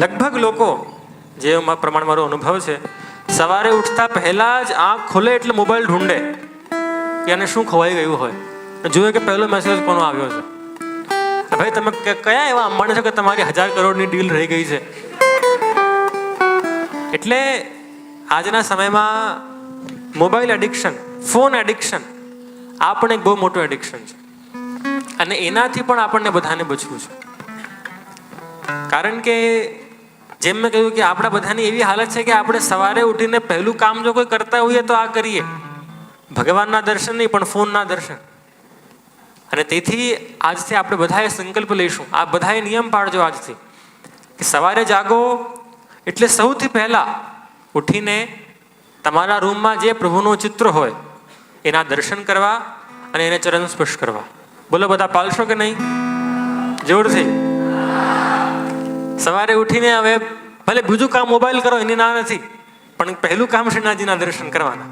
લગભગ લોકો, જે પ્રમાણે મારો અનુભવ છે, સવારે ઉઠતા પહેલા જ આંખ ખોલે એટલે મોબાઈલ ઢૂંઢે કે એને શું ખવાઈ ગયું હોય, જોયું કે પહેલો મેસેજ કોનો આવ્યો છે. ભાઈ તમે કયા એવા અંબાણી છો કે તમારી 1000 કરોડની ડીલ રહી ગઈ છે? એટલે આજના સમયમાં મોબાઈલ એડિક્શન, ફોન એડિક્શન આ પણ એક બહુ મોટું એડિક્શન છે, અને એનાથી પણ આપણને બધાને બચવું છે. કારણ કે જેમ મેં કહ્યું કે આપણા બધાની એવી હાલત છે કે આપણે સવારે ઉઠીને પહેલું કામ જો કોઈ કરતા હોઈએ તો આ કરીએ, ભગવાનના દર્શન નહીં પણ ફોનના દર્શન. અને તેથી આજથી આપણે બધાએ સંકલ્પ લઈશું, આ બધાએ નિયમ પાડજો આજથી કે સવારે જાગો એટલે સૌથી પહેલા ઉઠીને તમારા રૂમમાં જે પ્રભુનું ચિત્ર હોય એના દર્શન કરવા અને એને ચરણ સ્પર્શ કરવા. બોલો, બધા પાલશો કે નહીં? જોરથી. સવારે ઉઠીને હવે ભલે બીજું કામ મોબાઈલ કરો એની ના નથી, પણ પહેલું કામ શ્રીનાથજીના દર્શન કરવાના.